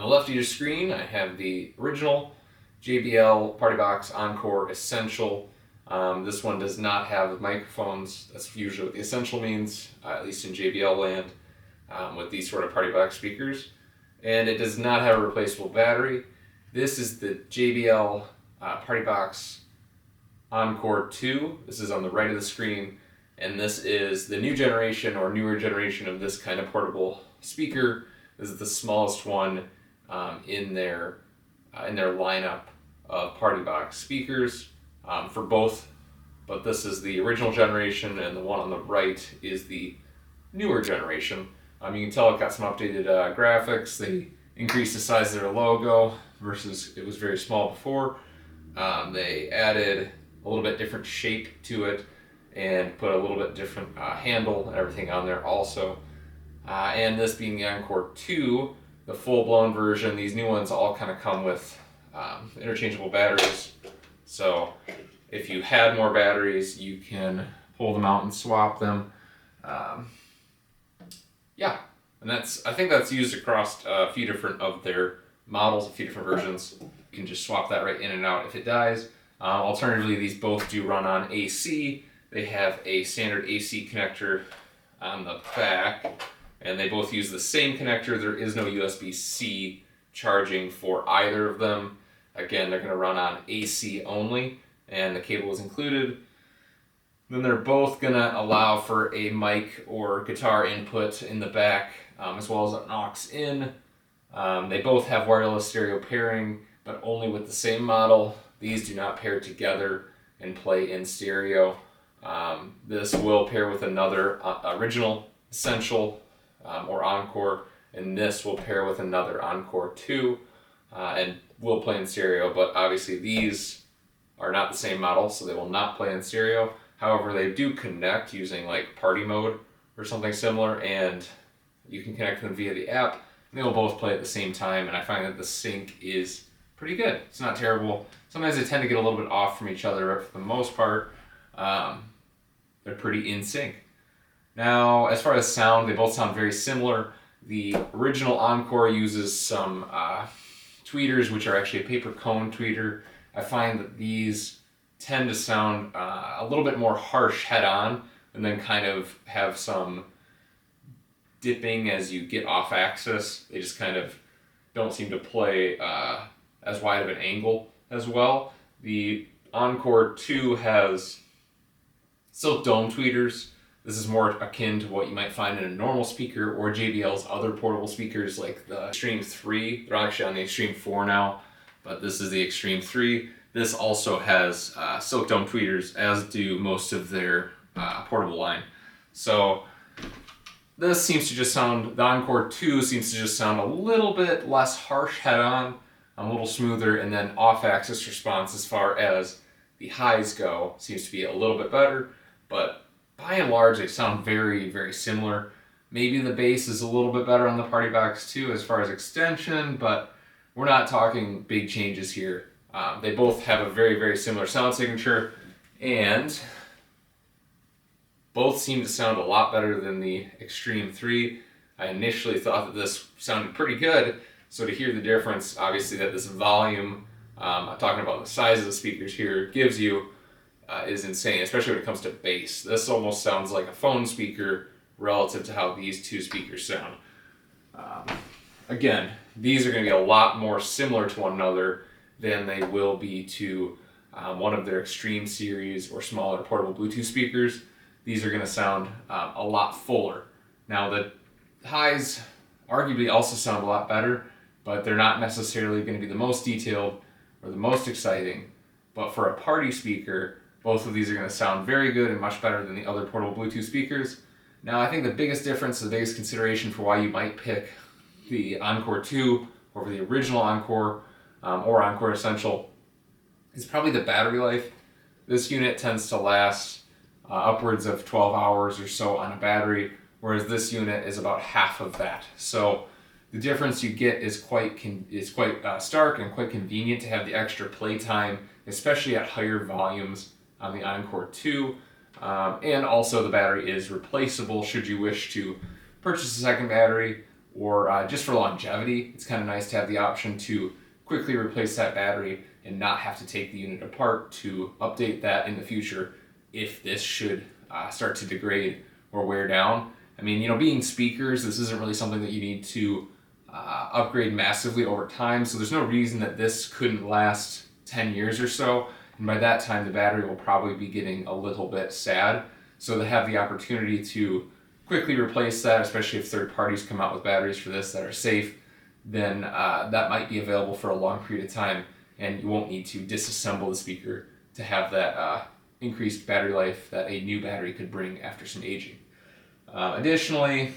the left of your screen, I have the original JBL Partybox Encore Essential. This one does not have microphones. That's usually what the Essential means, at least in JBL land, with these sort of Partybox speakers. And it does not have a replaceable battery. This is the JBL Partybox Encore 2. This is on the right of the screen, and this is the new generation or newer generation of this kind of portable speaker. This is the smallest one in their lineup of Partybox speakers for both, but this is the original generation, and the one on the right is the newer generation. You can tell it got some updated graphics. They increased the size of their logo versus it was very small before. They added a little bit different shape to it and put a little bit different handle and everything on there also. And this being the Encore 2, the full-blown version, these new ones all kind of come with interchangeable batteries. So if you had more batteries, you can pull them out and swap them. Yeah, and I think that's used across a few different of their models, a few different versions. You can just swap that right in and out if it dies. Alternatively, these both do run on AC. They have a standard AC connector on the back, and they both use the same connector. There is no USB-C charging for either of them. Again, they're going to run on AC only, and the cable is included. Then they're both going to allow for a mic or guitar input in the back, as well as an aux in. They both have wireless stereo pairing, but only with the same model. These do not pair together and play in stereo. This will pair with another original Essential or Encore, and this will pair with another Encore 2 and will play in stereo, but obviously these are not the same model, so they will not play in stereo. However, they do connect using like party mode or something similar, and you can connect them via the app, and they will both play at the same time, and I find that the sync is pretty good. It's not terrible. Sometimes they tend to get a little bit off from each other, but for the most part, they're pretty in sync. Now, as far as sound, they both sound very similar. The original Encore uses some tweeters, which are actually a paper cone tweeter. I find that these tend to sound a little bit more harsh head-on, and then kind of have some dipping as you get off axis. They just kind of don't seem to play as wide of an angle as well. The Encore 2 has silk dome tweeters. This is more akin to what you might find in a normal speaker or JBL's other portable speakers like the Xtreme 3. They're actually on the Xtreme 4 now, but this is the Xtreme 3. This also has silk dome tweeters, as do most of their portable line. So this seems to just sound, the Encore 2 seems to just sound a little bit less harsh head-on, a little smoother, and then off-axis response as far as the highs go seems to be a little bit better, but by and large they sound very, very similar. Maybe the bass is a little bit better on the Partybox 2 as far as extension, but we're not talking big changes here. They both have a very, very similar sound signature, and both seem to sound a lot better than the Xtreme 3. I initially thought that this sounded pretty good, so to hear the difference, obviously, that this volume, I'm talking about the size of the speakers here, gives you is insane, especially when it comes to bass. This almost sounds like a phone speaker relative to how these two speakers sound. Again, these are going to be a lot more similar to one another than they will be to one of their Xtreme series or smaller portable Bluetooth speakers. These are going to sound a lot fuller. Now, the highs arguably also sound a lot better, but they're not necessarily going to be the most detailed or the most exciting. But for a party speaker, both of these are going to sound very good and much better than the other portable Bluetooth speakers. Now, I think the biggest difference, the biggest consideration for why you might pick the Encore 2 over the original Encore or Encore Essential is probably the battery life. This unit tends to last upwards of 12 hours or so on a battery, whereas this unit is about half of that. So the difference you get is quite stark and quite convenient to have the extra playtime, especially at higher volumes on the Encore 2. And also the battery is replaceable should you wish to purchase a second battery or just for longevity, it's kind of nice to have the option to quickly replace that battery and not have to take the unit apart to update that in the future if this should start to degrade or wear down. I mean, you know, being speakers, this isn't really something that you need to upgrade massively over time, so there's no reason that this couldn't last 10 years or so, and by that time the battery will probably be getting a little bit sad. So to have the opportunity to quickly replace that, especially if third parties come out with batteries for this that are safe, then that might be available for a long period of time, and you won't need to disassemble the speaker to have that increased battery life that a new battery could bring after some aging. Additionally,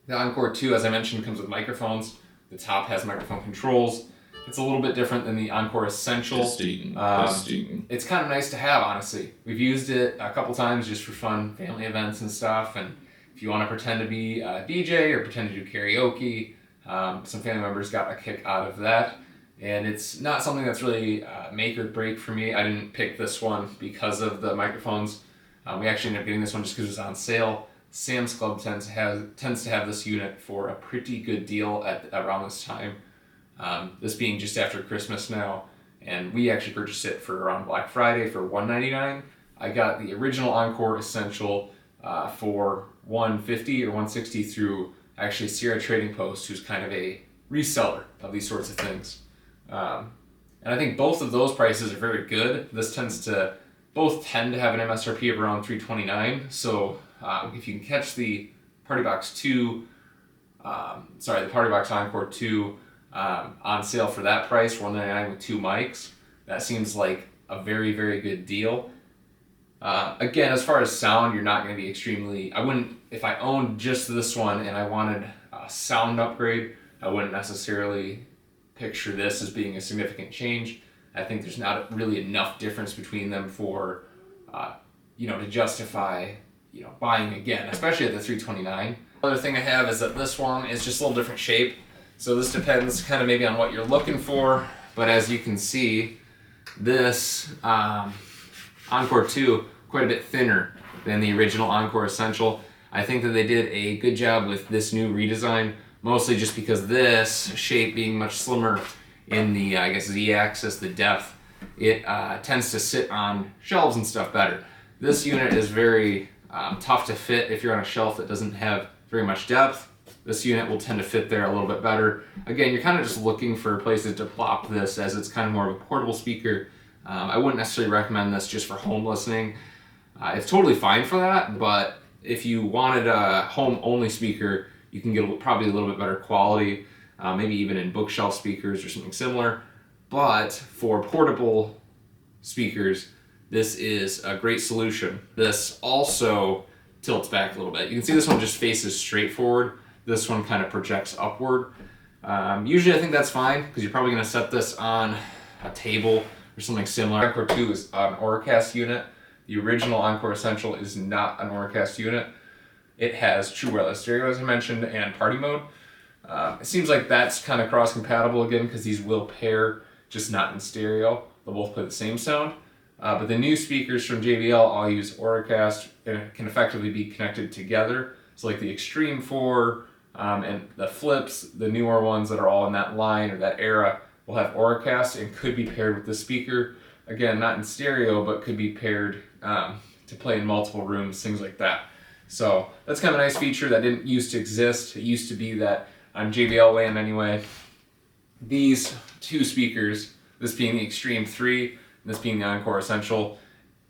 the Encore 2, as I mentioned, comes with microphones. The top has microphone controls. It's a little bit different than the Encore Essential. It's kind of nice to have, honestly. We've used it a couple times just for fun family events and stuff, and if you want to pretend to be a DJ or pretend to do karaoke, some family members got a kick out of that. And it's not something that's really make or break for me. I didn't pick this one because of the microphones. We actually ended up getting this one just because it was on sale. Sam's Club tends to have this unit for a pretty good deal at around this time. This being just after Christmas now, and we actually purchased it for around Black Friday for $199. I got the original Encore Essential for $150 or $160 through actually Sierra Trading Post, who's kind of a reseller of these sorts of things. And I think both of those prices are very good. This both tend to have an MSRP of around $329. So if you can catch the Partybox 2, the Partybox Encore 2 on sale for that price, $199 with 2 mics, that seems like a very, very good deal. Again, as far as sound, you're not going to be if I owned just this one and I wanted a sound upgrade, I wouldn't necessarily picture this as being a significant change. I think there's not really enough difference between them for, to justify, buying again, especially at the $329. Another thing I have is that this one is just a little different shape. So this depends kind of maybe on what you're looking for, but as you can see, this Encore 2 quite a bit thinner than the original Encore Essential. I think that they did a good job with this new redesign, mostly just because this shape being much slimmer in the, Z-axis, the depth, it tends to sit on shelves and stuff better. This unit is very tough to fit if you're on a shelf that doesn't have very much depth. This unit will tend to fit there a little bit better. Again, you're kind of just looking for places to plop this, as it's kind of more of a portable speaker. I wouldn't necessarily recommend this just for home listening. It's totally fine for that, but if you wanted a home-only speaker, you can get probably a little bit better quality, maybe even in bookshelf speakers or something similar. But for portable speakers, this is a great solution. This also tilts back a little bit. You can see this one just faces straight forward. This one kind of projects upward. Usually I think that's fine, because you're probably going to set this on a table or something similar. Encore 2 is an Auracast unit. The original Encore Essential is not an Auracast unit. It has true wireless stereo, as I mentioned, and party mode. It seems like that's kind of cross-compatible again, because these will pair, just not in stereo. They'll both play the same sound. But the new speakers from JBL all use Auracast and can effectively be connected together. So like the Xtreme 4 and the Flips, the newer ones that are all in that line or that era, will have Auracast and could be paired with the speaker. Again, not in stereo, but could be paired to play in multiple rooms, things like that. So that's kind of a nice feature that didn't used to exist. It used to be that on JBL land anyway, these two speakers, this being the Xtreme 3, and this being the Encore Essential,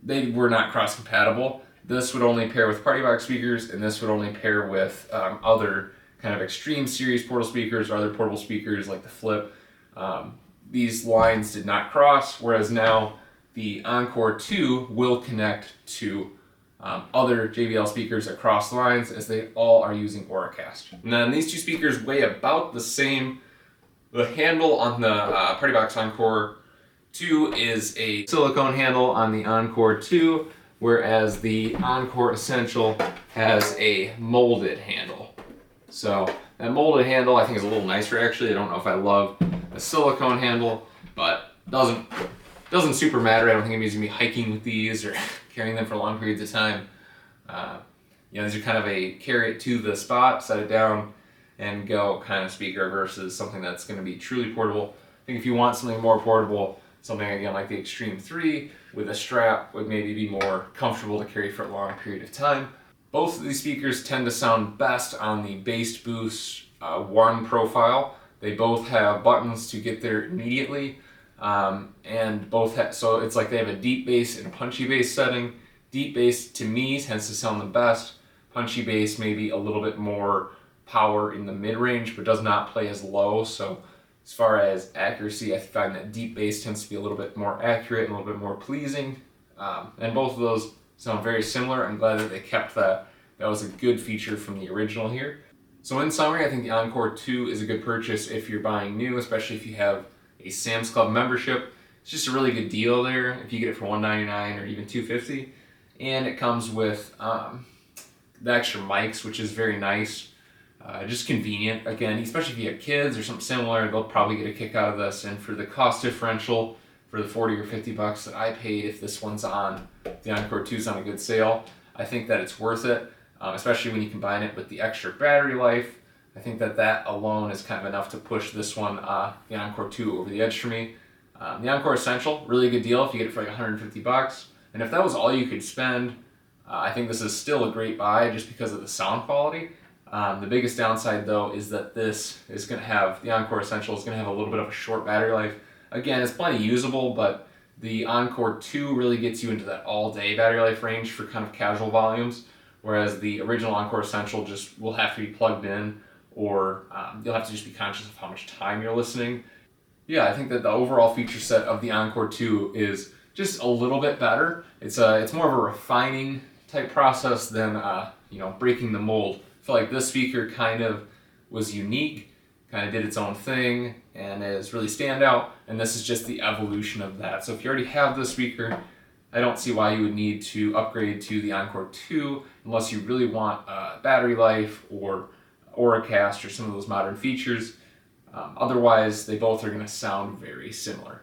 they were not cross-compatible. This would only pair with Partybox speakers, and this would only pair with other kind of Xtreme series portable speakers or other portable speakers like the Flip. These lines did not cross, whereas now the Encore 2 will connect to other JBL speakers across the lines, as they all are using Auracast. And then these two speakers weigh about the same. The handle on the Partybox Encore 2 is a silicone handle on the Encore 2, whereas the Encore Essential has a molded handle. So that molded handle I think is a little nicer actually. I don't know if I love a silicone handle, but doesn't super matter. I don't think I'm going to be hiking with these or carrying them for long periods of time. These are kind of a carry it to the spot, set it down, and go kind of speaker versus something that's going to be truly portable. I think if you want something more portable, something again like the Xtreme 3 with a strap would maybe be more comfortable to carry for a long period of time. Both of these speakers tend to sound best on the bass boost 1 profile. They both have buttons to get there immediately, and both so it's like they have a deep bass and a punchy bass setting. Deep bass to me tends to sound the best. Punchy bass maybe a little bit more power in the mid-range, but does not play as low. So as far as accuracy, I find that deep bass tends to be a little bit more accurate and a little bit more pleasing. And both of those sound very similar. I'm glad that they kept that. That was a good feature from the original here. So in summary, I think the Encore 2 is a good purchase if you're buying new, especially if you have a Sam's Club membership. It's just a really good deal there if you get it for $199 or even $250. And it comes with the extra mics, which is very nice. Just convenient, again, especially if you have kids or something similar, they'll probably get a kick out of this. And for the cost differential, for the 40 or 50 bucks that I paid, if this one's on, the Encore 2 is on a good sale, I think that it's worth it, especially when you combine it with the extra battery life. I think that that alone is kind of enough to push this one, the Encore 2, over the edge for me. The Encore Essential, really good deal if you get it for like 150 bucks. And if that was all you could spend, I think this is still a great buy just because of the sound quality. The biggest downside though is that this is going to have, the Encore Essential is going to have a little bit of a short battery life. Again, it's plenty usable, but the Encore 2 really gets you into that all-day battery life range for kind of casual volumes, whereas the original Encore Essential just will have to be plugged in, or you'll have to just be conscious of how much time you're listening. Yeah, I think that the overall feature set of the Encore 2 is just a little bit better. It's more of a refining type process than breaking the mold. I feel like this speaker kind of was unique, kind of did its own thing, and is really standout, and this is just the evolution of that. So if you already have this speaker, I don't see why you would need to upgrade to the Encore 2 unless you really want battery life or Auracast or some of those modern features. Otherwise, they both are going to sound very similar.